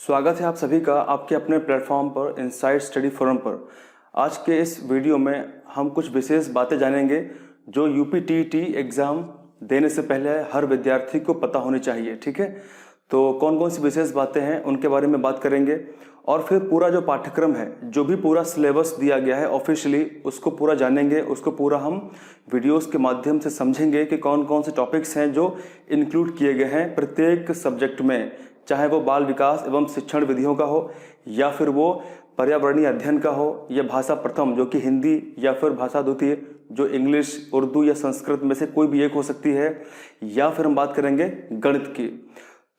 स्वागत है आप सभी का आपके अपने प्लेटफॉर्म पर इनसाइट स्टडी फोरम पर। आज के इस वीडियो में हम कुछ विशेष बातें जानेंगे जो यूपी-टीईटी एग्ज़ाम देने से पहले हर विद्यार्थी को पता होनी चाहिए। ठीक है, तो कौन कौन सी विशेष बातें हैं उनके बारे में बात करेंगे और फिर पूरा जो पाठ्यक्रम है, जो भी पूरा सिलेबस दिया गया है ऑफिशियली, उसको पूरा जानेंगे। उसको पूरा हम वीडियोस के माध्यम से समझेंगे कि कौन कौन से टॉपिक्स हैं जो इंक्लूड किए गए हैं प्रत्येक सब्जेक्ट में, चाहे वो बाल विकास एवं शिक्षण विधियों का हो या फिर वो पर्यावरणीय अध्ययन का हो या भाषा प्रथम जो कि हिंदी या फिर भाषा द्वितीय जो इंग्लिश, उर्दू या संस्कृत में से कोई भी एक हो सकती है, या फिर हम बात करेंगे गणित की।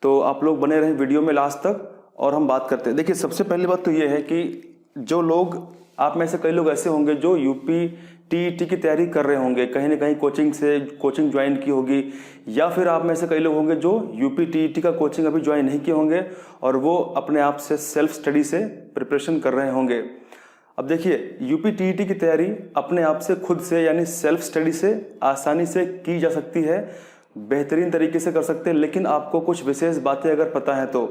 तो आप लोग बने रहें वीडियो में लास्ट तक और हम बात करते हैं। देखिए, सबसे पहली बात तो ये है कि जो लोग, आप में से कई लोग ऐसे होंगे जो यूपी-टीईटी की तैयारी कर रहे होंगे, कहीं ना कहीं कोचिंग ज्वाइन की होगी, या फिर आप में से कई लोग होंगे जो यूपी-टीईटी का कोचिंग अभी ज्वाइन नहीं किए होंगे और वो अपने आप से सेल्फ स्टडी से प्रिपरेशन कर रहे होंगे। अब देखिए, यूपी-टीईटी की तैयारी अपने आप से खुद से यानी सेल्फ स्टडी से आसानी से की जा सकती है, बेहतरीन तरीके से कर सकते हैं, लेकिन आपको कुछ विशेष बातें अगर पता है तो।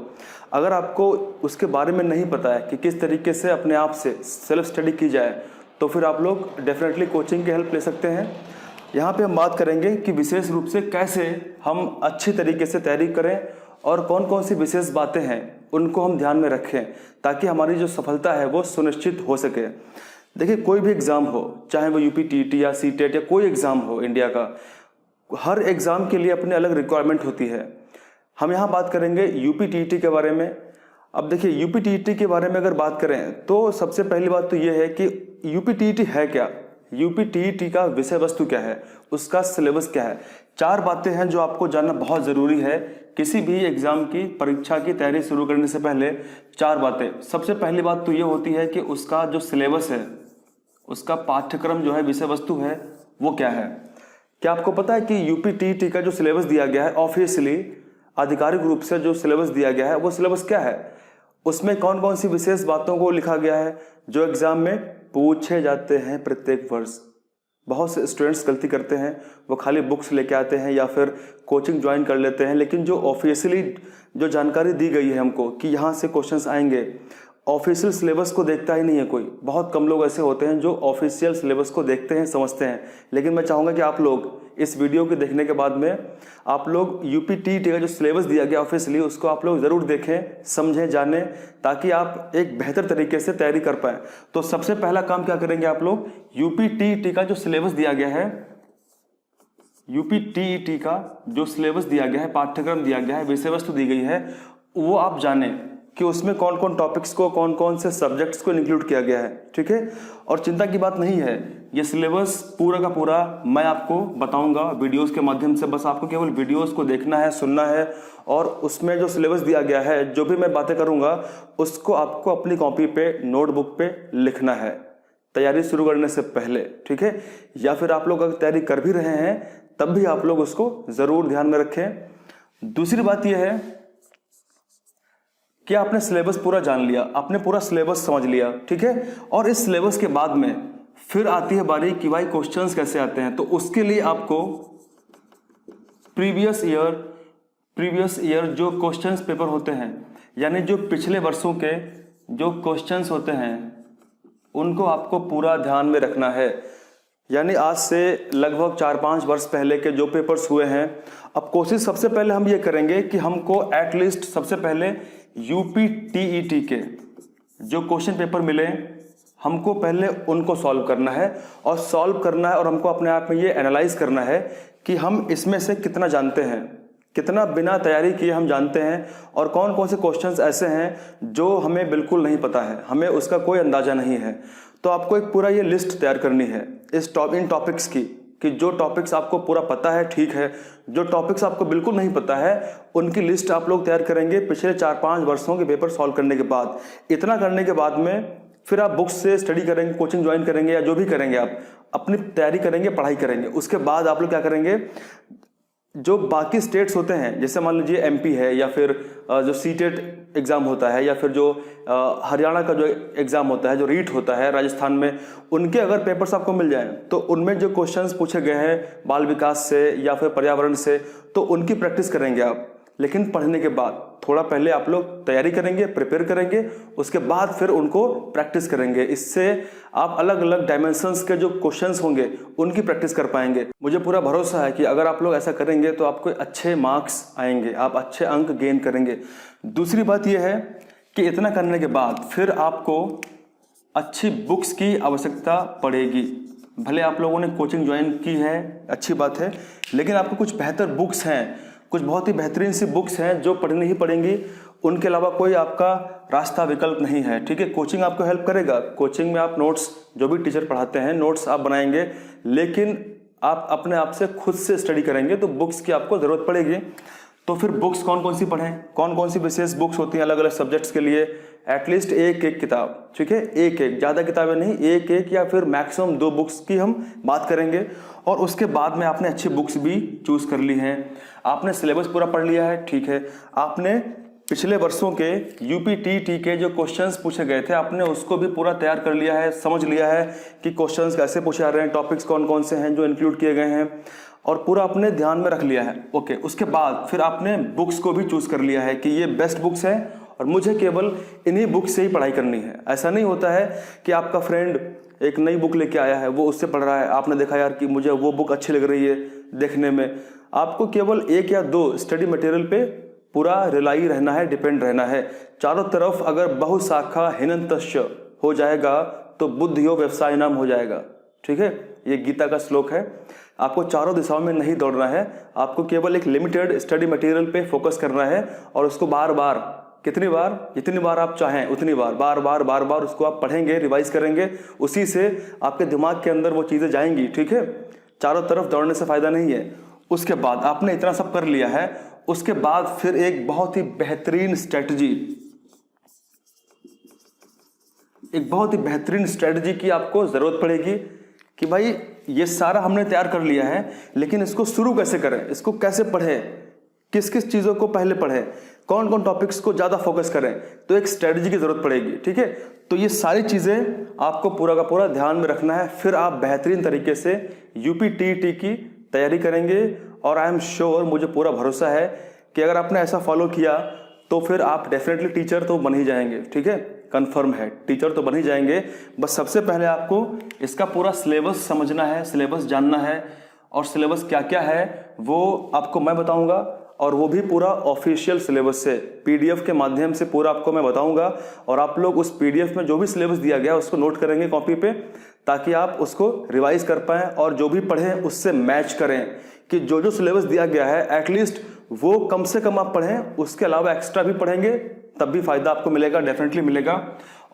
अगर आपको उसके बारे में नहीं पता है कि किस तरीके से अपने आप से सेल्फ स्टडी की जाए, तो फिर आप लोग डेफिनेटली कोचिंग की हेल्प ले सकते हैं। यहाँ पे हम बात करेंगे कि विशेष रूप से कैसे हम अच्छी तरीके से तैयारी करें और कौन कौन सी विशेष बातें हैं उनको हम ध्यान में रखें ताकि हमारी जो सफलता है वो सुनिश्चित हो सके। देखिए, कोई भी एग्ज़ाम हो, चाहे वो यूपी-टीईटी या सीटेट या कोई एग्ज़ाम हो इंडिया का, हर एग्ज़ाम के लिए अपनी अलग रिक्वायरमेंट होती है। हम यहाँ बात करेंगे यूपी-टीईटी के बारे में। अब देखिए, यूपी-टीईटी के बारे में अगर बात करें तो सबसे पहली बात तो ये है कि यूपी-टीईटी है क्या, यूपी-टीईटी का विषय वस्तु क्या है, उसका सिलेबस क्या है। चार बातें हैं जो आपको जानना बहुत ज़रूरी है किसी भी एग्ज़ाम की परीक्षा की तैयारी शुरू करने से पहले। चार बातें। सबसे पहली बात तो ये होती है कि उसका जो सिलेबस है, उसका पाठ्यक्रम जो है, विषय वस्तु है, वो क्या है। क्या आपको पता है कि यूपी-टीईटी का जो सिलेबस दिया गया है ऑफिशियली, आधिकारिक रूप से जो सिलेबस दिया गया है, वो सिलेबस क्या है, उसमें कौन कौन सी विशेष बातों को लिखा गया है जो एग्जाम में पूछे जाते हैं प्रत्येक वर्ष। बहुत से स्टूडेंट्स गलती करते हैं, वो खाली बुक्स लेके आते हैं या फिर कोचिंग ज्वाइन कर लेते हैं, लेकिन जो ऑफिशियली जो जानकारी दी गई है हमको कि यहाँ से क्वेश्चंस आएंगे, ऑफिशियल सिलेबस को देखता ही नहीं है कोई। बहुत कम लोग ऐसे होते हैं जो ऑफिशियल सिलेबस को देखते हैं, समझते हैं। लेकिन मैं चाहूँगा कि आप लोग इस वीडियो के देखने के बाद में आप लोग यूपी-टीईटी का जो सिलेबस दिया गया ऑफिशियली, उसको आप लोग ज़रूर देखें, समझें, जानें, ताकि आप एक बेहतर तरीके से तैयारी कर पाएँ। तो सबसे पहला काम क्या करेंगे आप लोग, यूपी-टीईटी का जो सिलेबस दिया गया है, यूपी-टीईटी का जो सिलेबस दिया गया है, पाठ्यक्रम दिया गया है, विषय वस्तु दी गई है, वो आप जानें कि उसमें कौन कौन टॉपिक्स को, कौन कौन से सब्जेक्ट्स को इंक्लूड किया गया है। ठीक है, और चिंता की बात नहीं है, ये सिलेबस पूरा का पूरा मैं आपको बताऊंगा वीडियोस के माध्यम से। बस आपको केवल वीडियोस को देखना है, सुनना है, और उसमें जो सिलेबस दिया गया है, जो भी मैं बातें करूंगा, उसको आपको अपनी कॉपी पे, नोटबुक पे लिखना है तैयारी शुरू करने से पहले। ठीक है, या फिर आप लोग अगर तैयारी कर भी रहे हैं तब भी आप लोग उसको ज़रूर ध्यान में रखें। दूसरी बात यह है कि आपने सिलेबस पूरा जान लिया, आपने पूरा सिलेबस समझ लिया। ठीक है, और इस सिलेबस के बाद में फिर आती है बारी कि भाई क्वेश्चंस कैसे आते हैं। तो उसके लिए आपको प्रीवियस ईयर जो क्वेश्चंस पेपर होते हैं, यानी जो पिछले वर्षों के जो क्वेश्चंस होते हैं, उनको आपको पूरा ध्यान में रखना है। यानी आज से लगभग 4-5 वर्ष पहले के जो पेपर्स हुए हैं, अब कोशिश सबसे पहले हम ये करेंगे कि हमको एटलीस्ट सबसे पहले यूपी-टीईटी के जो क्वेश्चन पेपर मिले, हमको पहले उनको सॉल्व करना है, और हमको अपने आप में ये एनालाइज करना है कि हम इसमें से कितना जानते हैं, कितना बिना तैयारी किए हम जानते हैं, और कौन कौन से क्वेश्चंस ऐसे हैं जो हमें बिल्कुल नहीं पता है, हमें उसका कोई अंदाजा नहीं है। तो आपको एक पूरा ये लिस्ट तैयार करनी है इन टॉपिक्स की, कि जो टॉपिक्स आपको पूरा पता है, ठीक है, जो टॉपिक्स आपको बिल्कुल नहीं पता है, उनकी लिस्ट आप लोग तैयार करेंगे पिछले 4-5 वर्षों के पेपर सॉल्व करने के बाद। इतना करने के बाद में फिर आप बुक्स से स्टडी करेंगे, कोचिंग ज्वाइन करेंगे, या जो भी करेंगे, आप अपनी तैयारी करेंगे, पढ़ाई करेंगे। उसके बाद आप लोग क्या करेंगे, जो बाकी स्टेट्स होते हैं, जैसे मान लीजिए एमपी है, या फिर जो सीटेट एग्ज़ाम होता है, या फिर जो हरियाणा का जो एग्ज़ाम होता है, जो रीट होता है राजस्थान में, उनके अगर पेपर्स आपको मिल जाएं तो उनमें जो क्वेश्चंस पूछे गए हैं बाल विकास से या फिर पर्यावरण से, तो उनकी प्रैक्टिस करेंगे आप। लेकिन पढ़ने के बाद थोड़ा पहले आप लोग तैयारी करेंगे, प्रिपेयर करेंगे, उसके बाद फिर उनको प्रैक्टिस करेंगे। इससे आप अलग अलग डायमेंशंस के जो क्वेश्चंस होंगे उनकी प्रैक्टिस कर पाएंगे। मुझे पूरा भरोसा है कि अगर आप लोग ऐसा करेंगे तो आपको अच्छे मार्क्स आएंगे, आप अच्छे अंक गेन करेंगे। दूसरी बात यह है कि इतना करने के बाद फिर आपको अच्छी बुक्स की आवश्यकता पड़ेगी। भले आप लोगों ने कोचिंग ज्वाइन की है, अच्छी बात है, लेकिन आपको कुछ बेहतर बुक्स हैं, कुछ बहुत ही बेहतरीन सी बुक्स हैं जो पढ़नी ही पड़ेंगी। उनके अलावा कोई आपका रास्ता विकल्प नहीं है, ठीक है। कोचिंग आपको हेल्प करेगा, कोचिंग में आप नोट्स जो भी टीचर पढ़ाते हैं नोट्स आप बनाएंगे, लेकिन आप अपने आप से खुद से स्टडी करेंगे तो बुक्स की आपको ज़रूरत पड़ेगी। तो फिर बुक्स कौन कौन सी पढ़ें, कौन कौन सी विशेष बुक्स होती हैं अलग अलग सब्जेक्ट्स के लिए। एटलीस्ट एक एक किताब, ठीक है, एक एक, ज़्यादा किताबें नहीं, एक एक या फिर मैक्सिमम 2 बुक्स की हम बात करेंगे। और उसके बाद में आपने अच्छी बुक्स भी चूज कर ली हैं, आपने सिलेबस पूरा पढ़ लिया है, ठीक है, आपने पिछले वर्षों के यूपीटीटी के जो क्वेश्चंस पूछे गए थे आपने उसको भी पूरा तैयार कर लिया है, समझ लिया है कि क्वेश्चंस कैसे पूछे जा रहे हैं, टॉपिक्स कौन कौन से हैं जो इंक्लूड किए गए हैं, और पूरा अपने ध्यान में रख लिया है। ओके, उसके बाद फिर आपने बुक्स को भी चूज कर लिया है कि ये बेस्ट बुक्स हैं और मुझे केवल इन्हीं बुक से ही पढ़ाई करनी है। ऐसा नहीं होता है कि आपका फ्रेंड एक नई बुक लेके आया है, वो उससे पढ़ रहा है, आपने देखा यार कि मुझे वो बुक अच्छी लग रही है देखने में। आपको केवल 1 या 2 स्टडी मटेरियल पे पूरा रिलाई रहना है, डिपेंड रहना है। चारों तरफ अगर बहुशाखा हिनंतश्च हो जाएगा तो बुद्धियो व्यवसाय नाम हो जाएगा, ठीक है। ये गीता का श्लोक है। आपको चारों दिशाओं में नहीं दौड़ना है, आपको केवल एक लिमिटेड स्टडी मटेरियल पे फोकस करना है और उसको बार बार, कितनी बार, जितनी बार आप चाहें उतनी बार, बार बार उसको आप पढ़ेंगे, रिवाइज करेंगे, उसी से आपके दिमाग के अंदर वो चीज़ें जाएंगी, ठीक है। चारों तरफ दौड़ने से फायदा नहीं है। उसके बाद आपने इतना सब कर लिया है, उसके बाद फिर एक बहुत ही बेहतरीन स्ट्रेटजी की आपको जरूरत पड़ेगी कि भाई ये सारा हमने तैयार कर लिया है, लेकिन इसको शुरू कैसे करें, इसको कैसे पढ़ें, किस किस चीज़ों को पहले पढ़ें, कौन कौन टॉपिक्स को ज़्यादा फोकस करें, तो एक स्ट्रेटजी की ज़रूरत पड़ेगी, ठीक है। तो ये सारी चीज़ें आपको पूरा का पूरा ध्यान में रखना है, फिर आप बेहतरीन तरीके से यूपीटीटी की तैयारी करेंगे। और आई एम श्योर, मुझे पूरा भरोसा है कि अगर आपने ऐसा फॉलो किया तो फिर आप डेफिनेटली टीचर तो बन ही जाएंगे, ठीक है, कंफर्म है, टीचर तो बन ही जाएंगे। बस सबसे पहले आपको इसका पूरा सिलेबस समझना है, सिलेबस जानना है, और सिलेबस क्या क्या है वो आपको मैं बताऊंगा, और वो भी पूरा ऑफिशियल सिलेबस से पीडीएफ के माध्यम से पूरा आपको मैं बताऊंगा। और आप लोग उस पीडीएफ में जो भी सिलेबस दिया गया उसको नोट करेंगे कॉपी पे, ताकि आप उसको रिवाइज कर पाएं और जो भी पढ़ें उससे मैच करें कि जो जो सिलेबस दिया गया है एटलीस्ट वो कम से कम आप पढ़ें, उसके अलावा एक्स्ट्रा भी पढ़ेंगे तब भी फायदा आपको मिलेगा, डेफिनेटली मिलेगा।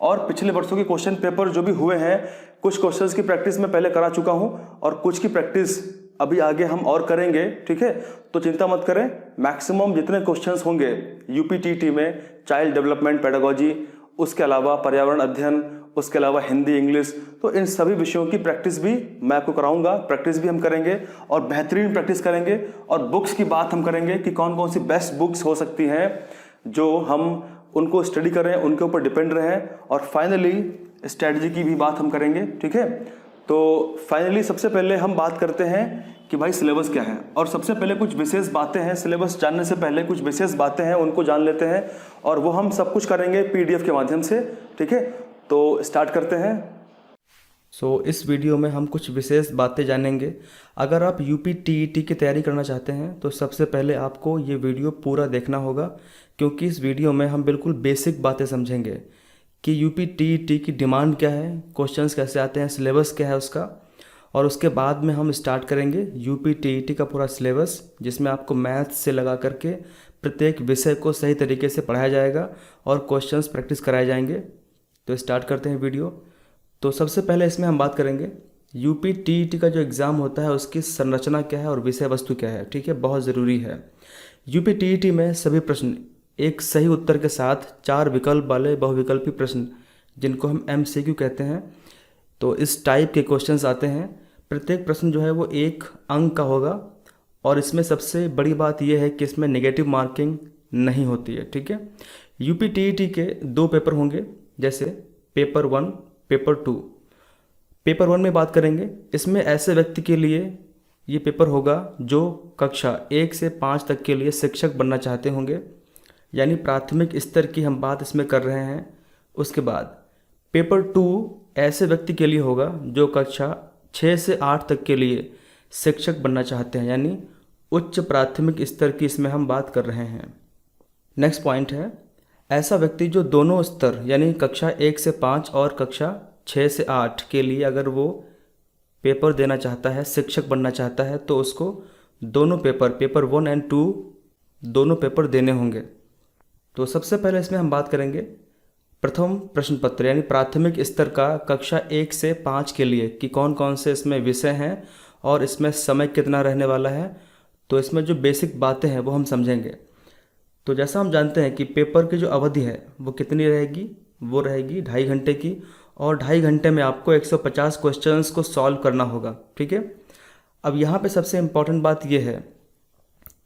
और पिछले वर्षों के क्वेश्चन पेपर जो भी हुए हैं, कुछ क्वेश्चंस की प्रैक्टिस मैं पहले करा चुका हूं और कुछ की प्रैक्टिस अभी आगे हम और करेंगे, ठीक है। तो चिंता मत करें, मैक्सिमम जितने क्वेश्चंस होंगे यूपीटीटी में, चाइल्ड डेवलपमेंट पेडागोजी, उसके अलावा पर्यावरण अध्ययन, उसके अलावा हिंदी, इंग्लिश, तो इन सभी विषयों की प्रैक्टिस भी मैं आपको कराऊंगा, प्रैक्टिस भी हम करेंगे और बेहतरीन प्रैक्टिस करेंगे। और बुक्स की बात हम करेंगे कि कौन कौन सी बेस्ट बुक्स हो सकती हैं जो हम उनको स्टडी करें, उनके ऊपर डिपेंड रहें। और फाइनली स्ट्रेटजी की भी बात हम करेंगे, ठीक है। तो फाइनली सबसे पहले हम बात करते हैं कि भाई सिलेबस क्या है, और सबसे पहले कुछ विशेष बातें हैं, सिलेबस जानने से पहले कुछ विशेष बातें हैं उनको जान लेते हैं, और वो हम सब कुछ करेंगे पीडीएफ के माध्यम से, ठीक है। तो स्टार्ट करते हैं। इस वीडियो में हम कुछ विशेष बातें जानेंगे। अगर आप यूपीटीईटी की तैयारी करना चाहते हैं तो सबसे पहले आपको ये वीडियो पूरा देखना होगा, क्योंकि इस वीडियो में हम बिल्कुल बेसिक बातें समझेंगे कि यूपीटीईटी की डिमांड क्या है, क्वेश्चंस कैसे आते हैं, सिलेबस क्या है उसका, और उसके बाद में हम स्टार्ट करेंगे यूपीटीईटी का पूरा सिलेबस, जिसमें आपको मैथ्स से लगा करके प्रत्येक विषय को सही तरीके से पढ़ाया जाएगा और क्वेश्चंस प्रैक्टिस कराए जाएंगे। तो स्टार्ट करते हैं वीडियो। तो सबसे पहले इसमें हम बात करेंगे यूपीटीईटी का जो एग्ज़ाम होता है उसकी संरचना क्या है और विषय वस्तु क्या है, ठीक है, बहुत ज़रूरी है। यूपीटीईटी में सभी प्रश्न एक सही उत्तर के साथ 4 विकल्प वाले बहुविकल्पी प्रश्न, जिनको हम एमसीक्यू कहते हैं, तो इस टाइप के क्वेश्चंस आते हैं। प्रत्येक प्रश्न जो है वो 1 अंक का होगा, और इसमें सबसे बड़ी बात यह है कि इसमें नेगेटिव मार्किंग नहीं होती है, ठीक है। यूपीटीईटी के 2 पेपर होंगे, जैसे पेपर 1, पेपर 2। पेपर 1 में बात करेंगे, इसमें ऐसे व्यक्ति के लिए ये पेपर होगा जो कक्षा 1 से 5 तक के लिए शिक्षक बनना चाहते होंगे, यानी प्राथमिक स्तर की हम बात इसमें कर रहे हैं। उसके बाद पेपर 2 ऐसे व्यक्ति के लिए होगा जो कक्षा 6 से 8 तक के लिए शिक्षक बनना चाहते हैं, यानी उच्च प्राथमिक स्तर की इसमें हम बात कर रहे हैं। नेक्स्ट पॉइंट है, ऐसा व्यक्ति जो दोनों स्तर यानी कक्षा 1 से 5 और कक्षा 6 से 8 के लिए अगर वो पेपर देना चाहता है, शिक्षक बनना चाहता है, तो उसको दोनों पेपर 1 और 2 दोनों पेपर देने होंगे। तो सबसे पहले इसमें हम बात करेंगे प्रथम प्रश्न पत्र यानी प्राथमिक स्तर का कक्षा 1 से 5 के लिए कि कौन कौन से इसमें विषय हैं और इसमें समय कितना रहने वाला है। तो इसमें जो बेसिक बातें हैं वो हम समझेंगे। तो जैसा हम जानते हैं कि पेपर की जो अवधि है वो कितनी रहेगी, वो रहेगी 2.5 घंटे की, और 2.5 घंटे में आपको 150 क्वेश्चंस को सॉल्व करना होगा। ठीक है। अब यहाँ पे सबसे इम्पॉर्टेंट बात ये है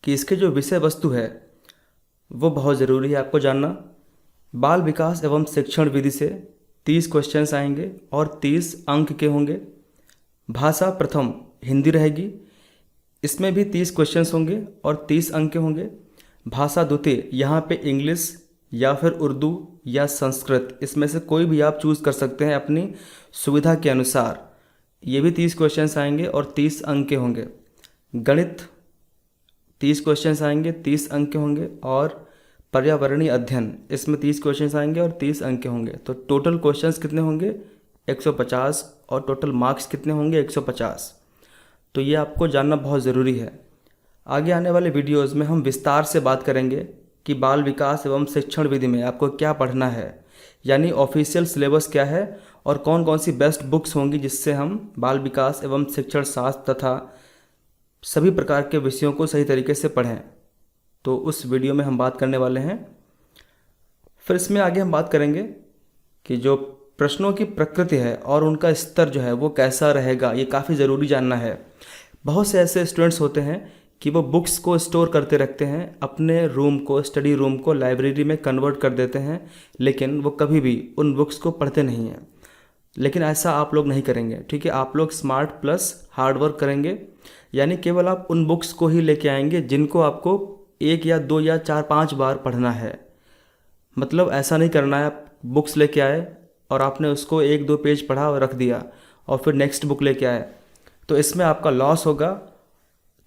कि इसके जो विषय वस्तु है वो बहुत ज़रूरी है आपको जानना। बाल विकास एवं शिक्षण विधि से 30 क्वेश्चंस आएंगे और 30 अंक के होंगे। भाषा प्रथम हिंदी रहेगी, इसमें भी 30 क्वेश्चंस होंगे और 30 अंक के होंगे। भाषा द्वितीय यहाँ पे इंग्लिश या फिर उर्दू या संस्कृत, इसमें से कोई भी आप चूज़ कर सकते हैं अपनी सुविधा के अनुसार। ये भी 30 क्वेश्चंस आएंगे और 30 अंक के होंगे। गणित 30 क्वेश्चंस आएंगे, 30 अंक के होंगे। और पर्यावरणीय अध्ययन, इसमें 30 क्वेश्चंस आएंगे और 30 अंक के होंगे। तो टोटल क्वेश्चंस कितने होंगे? 150, और टोटल मार्क्स कितने होंगे? 150। तो ये आपको जानना बहुत ज़रूरी है। आगे आने वाले वीडियोज़ में हम विस्तार से बात करेंगे कि बाल विकास एवं शिक्षण विधि में आपको क्या पढ़ना है, यानी ऑफिशियल सिलेबस क्या है और कौन कौन सी बेस्ट बुक्स होंगी जिससे हम बाल विकास एवं शिक्षण शास्त्र तथा सभी प्रकार के विषयों को सही तरीके से पढ़ें। तो उस वीडियो में हम बात करने वाले हैं। फिर इसमें आगे हम बात करेंगे कि जो प्रश्नों की प्रकृति है और उनका स्तर जो है वो कैसा रहेगा, ये काफ़ी ज़रूरी जानना है। बहुत से ऐसे स्टूडेंट्स होते हैं कि वो बुक्स को स्टोर करते रखते हैं, अपने रूम को, स्टडी रूम को लाइब्रेरी में कन्वर्ट कर देते हैं, लेकिन वो कभी भी उन बुक्स को पढ़ते नहीं हैं। लेकिन ऐसा आप लोग नहीं करेंगे। ठीक है। आप लोग स्मार्ट प्लस हार्ड वर्क करेंगे, यानी केवल आप उन बुक्स को ही लेके आएंगे जिनको आपको 1 या 2 या 4-5 बार पढ़ना है। मतलब ऐसा नहीं करना है आप बुक्स लेके आए और आपने उसको 1-2 पेज पढ़ा और रख दिया और फिर नेक्स्ट बुक लेके आए, तो इसमें आपका लॉस होगा।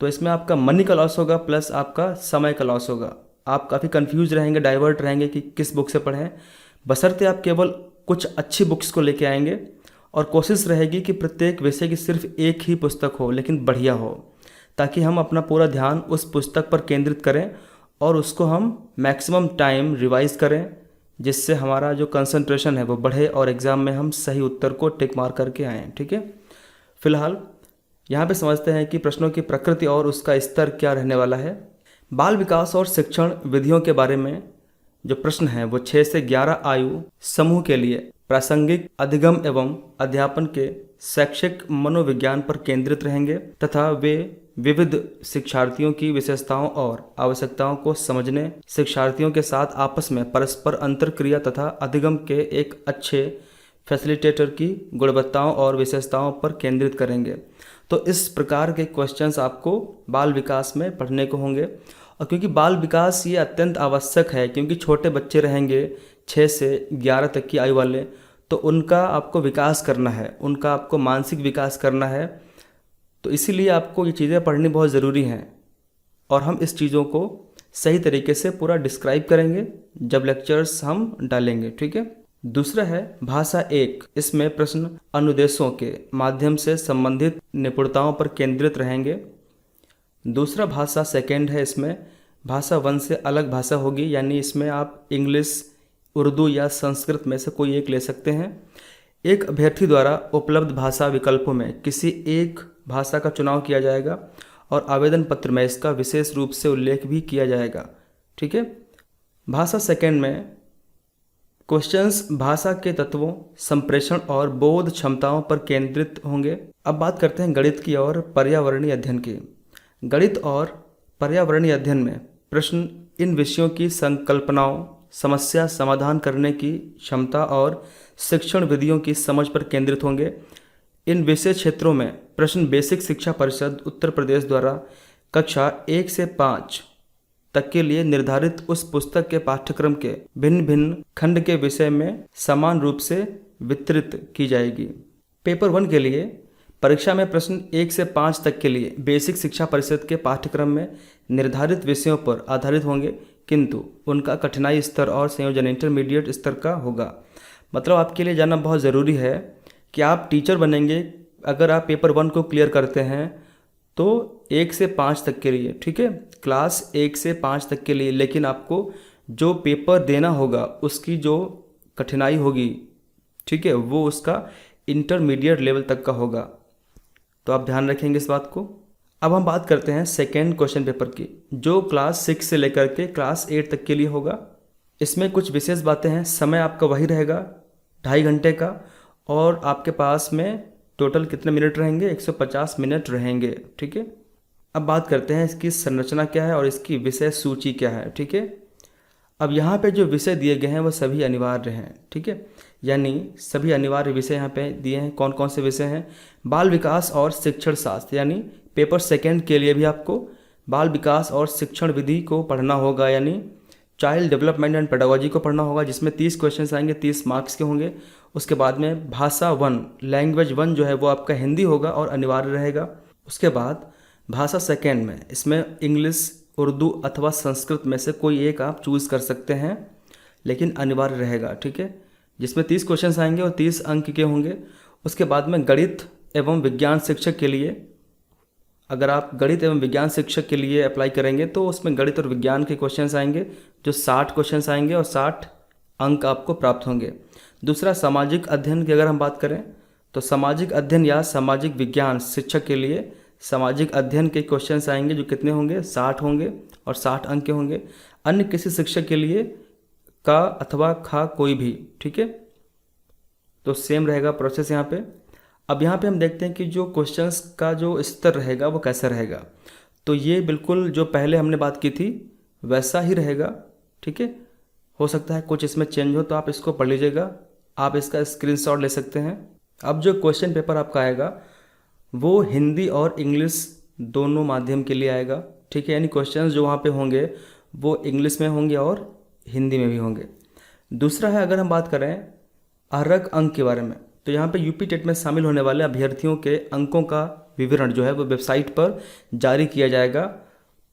तो इसमें आपका मनी का लॉस होगा प्लस आपका समय का लॉस होगा। आप काफ़ी कंफ्यूज रहेंगे, डाइवर्ट रहेंगे कि किस बुक से पढ़ें। बशर्ते आप केवल कुछ अच्छी बुक्स को लेके आएंगे और कोशिश रहेगी कि प्रत्येक विषय की सिर्फ एक ही पुस्तक हो लेकिन बढ़िया हो, ताकि हम अपना पूरा ध्यान उस पुस्तक पर केंद्रित करें और उसको हम मैक्सिमम टाइम रिवाइज करें, जिससे हमारा जो कंसंट्रेशन है वो बढ़े और एग्ज़ाम में हम सही उत्तर को टिक मार करके आएँ। ठीक है। फिलहाल यहाँ पे समझते हैं कि प्रश्नों की प्रकृति और उसका स्तर क्या रहने वाला है। बाल विकास और शिक्षण विधियों के बारे में जो प्रश्न हैं वो 6 से 11 आयु समूह के लिए प्रासंगिक अधिगम एवं अध्यापन के शैक्षिक मनोविज्ञान पर केंद्रित रहेंगे तथा वे विविध शिक्षार्थियों की विशेषताओं और आवश्यकताओं को समझने, शिक्षार्थियों के साथ आपस में परस्पर अंतरक्रिया तथा अधिगम के एक अच्छे फैसिलिटेटर की गुणवत्ताओं और विशेषताओं पर केंद्रित करेंगे। तो इस प्रकार के क्वेश्चंस आपको बाल विकास में पढ़ने को होंगे। और क्योंकि बाल विकास ये अत्यंत आवश्यक है, क्योंकि छोटे बच्चे रहेंगे 6 से 11 तक की आयु वाले, तो उनका आपको विकास करना है, उनका आपको मानसिक विकास करना है। तो इसीलिए आपको ये चीज़ें पढ़नी बहुत ज़रूरी हैं और हम इस चीज़ों को सही तरीके से पूरा डिस्क्राइब करेंगे जब लेक्चर्स हम डालेंगे। ठीक है। दूसरा है भाषा 1। इसमें प्रश्न अनुदेशों के माध्यम से संबंधित निपुणताओं पर केंद्रित रहेंगे। दूसरा भाषा 2 है। इसमें भाषा 1 से अलग भाषा होगी, यानी इसमें आप इंग्लिश, उर्दू या संस्कृत में से कोई एक ले सकते हैं। एक अभ्यर्थी द्वारा उपलब्ध भाषा विकल्पों में किसी एक भाषा का चुनाव किया जाएगा और आवेदन पत्र में इसका विशेष रूप से उल्लेख भी किया जाएगा। ठीक है। भाषा 2 में क्वेश्चंस भाषा के तत्वों, संप्रेषण और बोध क्षमताओं पर केंद्रित होंगे। अब बात करते हैं गणित की और पर्यावरणीय अध्ययन की। गणित और पर्यावरणीय अध्ययन में प्रश्न इन विषयों की संकल्पनाओं, समस्या समाधान करने की क्षमता और शिक्षण विधियों की समझ पर केंद्रित होंगे। इन विषय क्षेत्रों में प्रश्न बेसिक शिक्षा परिषद उत्तर प्रदेश द्वारा कक्षा 1 से 5 तक के लिए निर्धारित उस पुस्तक के पाठ्यक्रम के भिन्न भिन्न खंड के विषय में समान रूप से वितरित की जाएगी। पेपर 1 के लिए परीक्षा में प्रश्न 1 से 5 तक के लिए बेसिक शिक्षा परिषद के पाठ्यक्रम में निर्धारित विषयों पर आधारित होंगे, किंतु उनका कठिनाई स्तर और संयोजन इंटरमीडिएट स्तर का होगा। मतलब आपके लिए जानना बहुत ज़रूरी है कि आप टीचर बनेंगे अगर आप पेपर 1 को क्लियर करते हैं तो 1 से 5 तक के लिए, ठीक है, क्लास 1 से 5 तक के लिए। लेकिन आपको जो पेपर देना होगा उसकी जो कठिनाई होगी, ठीक है, वो उसका इंटरमीडिएट लेवल तक का होगा। तो आप ध्यान रखेंगे इस बात को। अब हम बात करते हैं सेकेंड क्वेश्चन पेपर की, जो क्लास 6 से लेकर के क्लास 8 तक के लिए होगा। इसमें कुछ विशेष बातें हैं। समय आपका वही रहेगा 2.5 घंटे का, और आपके पास में टोटल कितने मिनट रहेंगे, 150 मिनट रहेंगे, ठीक है। अब बात करते हैं इसकी संरचना क्या है और इसकी विषय सूची क्या है, ठीक है। अब यहाँ पे जो विषय दिए गए हैं वो सभी अनिवार्य हैं, ठीक है, यानी सभी अनिवार्य विषय यहाँ पे दिए हैं। कौन कौन से विषय हैं? बाल विकास और शिक्षण शास्त्र, यानी पेपर 2 के लिए भी आपको बाल विकास और शिक्षण विधि को पढ़ना होगा, यानी चाइल्ड डेवलपमेंट एंड पेडागोजी को पढ़ना होगा, जिसमें 30 क्वेश्चन आएंगे, 30 मार्क्स के होंगे। उसके बाद में भाषा 1, लैंग्वेज 1 जो है वो आपका हिंदी होगा और अनिवार्य रहेगा। उसके बाद भाषा 2 में इसमें इंग्लिश, उर्दू अथवा संस्कृत में से कोई एक आप चूज़ कर सकते हैं, लेकिन अनिवार्य रहेगा, ठीक है, जिसमें 30 क्वेश्चन आएंगे और 30 अंक के होंगे। उसके बाद में गणित एवं विज्ञान शिक्षक के लिए, अगर आप गणित एवं विज्ञान शिक्षक के लिए अप्लाई करेंगे तो उसमें गणित और विज्ञान के क्वेश्चंस आएंगे, जो 60 क्वेश्चंस आएंगे और 60 अंक आपको प्राप्त होंगे। दूसरा, सामाजिक अध्ययन की अगर हम बात करें तो सामाजिक अध्ययन या सामाजिक विज्ञान शिक्षक के लिए सामाजिक अध्ययन के क्वेश्चंस आएंगे, जो कितने होंगे, 60 होंगे और 60 अंक के होंगे। अन्य किसी शिक्षक के लिए का अथवा खा कोई भी, ठीक है, तो सेम रहेगा प्रोसेस यहाँ पे। अब यहाँ पे हम देखते हैं कि जो क्वेश्चंस का जो स्तर रहेगा वो कैसा रहेगा। तो ये बिल्कुल जो पहले हमने बात की थी वैसा ही रहेगा, ठीक है। हो सकता है कुछ इसमें चेंज हो, तो आप इसको पढ़ लीजिएगा, आप इसका स्क्रीनशॉट ले सकते हैं। अब जो क्वेश्चन पेपर आपका आएगा वो हिंदी और इंग्लिश दोनों माध्यम के लिए आएगा, ठीक है, यानी क्वेश्चंस जो वहाँ पे होंगे वो इंग्लिश में होंगे और हिंदी में भी होंगे। दूसरा है, अगर हम बात करें अर्हक अंक के बारे में, तो यहाँ पे यूपी टेट में शामिल होने वाले अभ्यर्थियों के अंकों का विवरण जो है वो वेबसाइट पर जारी किया जाएगा।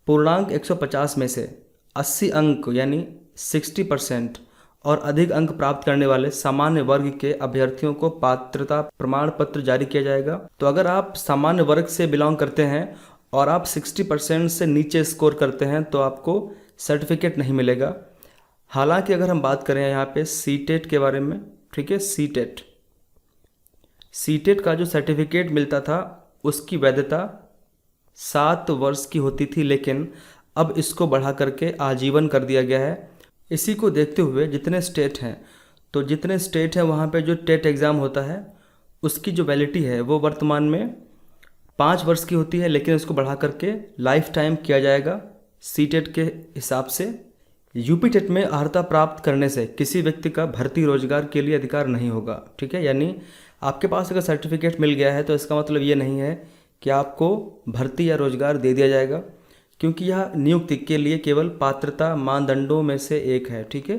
पूर्णांक 150 में से 80 अंक यानी 60% और अधिक अंक प्राप्त करने वाले सामान्य वर्ग के अभ्यर्थियों को पात्रता प्रमाण पत्र जारी किया जाएगा। तो अगर आप सामान्य वर्ग से बिलोंग करते हैं और आप 60% से नीचे स्कोर करते हैं तो आपको सर्टिफिकेट नहीं मिलेगा। हालांकि अगर हम बात करें यहाँ पे सीटेट के बारे में, ठीक है, सीटेट का जो सर्टिफिकेट मिलता था उसकी वैधता 7 वर्ष की होती थी, लेकिन अब इसको बढ़ा करके आजीवन कर दिया गया है। इसी को देखते हुए जितने स्टेट हैं वहाँ पे जो टेट एग्ज़ाम होता है उसकी जो वैलिडिटी है वो वर्तमान में 5 वर्ष की होती है, लेकिन इसको बढ़ा करके लाइफ टाइम किया जाएगा सीटेट के हिसाब से। यूपी टेट में अर्हता प्राप्त करने से किसी व्यक्ति का भर्ती रोजगार के लिए अधिकार नहीं होगा, ठीक है, यानी आपके पास अगर सर्टिफिकेट मिल गया है तो इसका मतलब ये नहीं है कि आपको भर्ती या रोजगार दे दिया जाएगा, क्योंकि यह नियुक्ति के लिए केवल पात्रता मानदंडों में से एक है, ठीक है।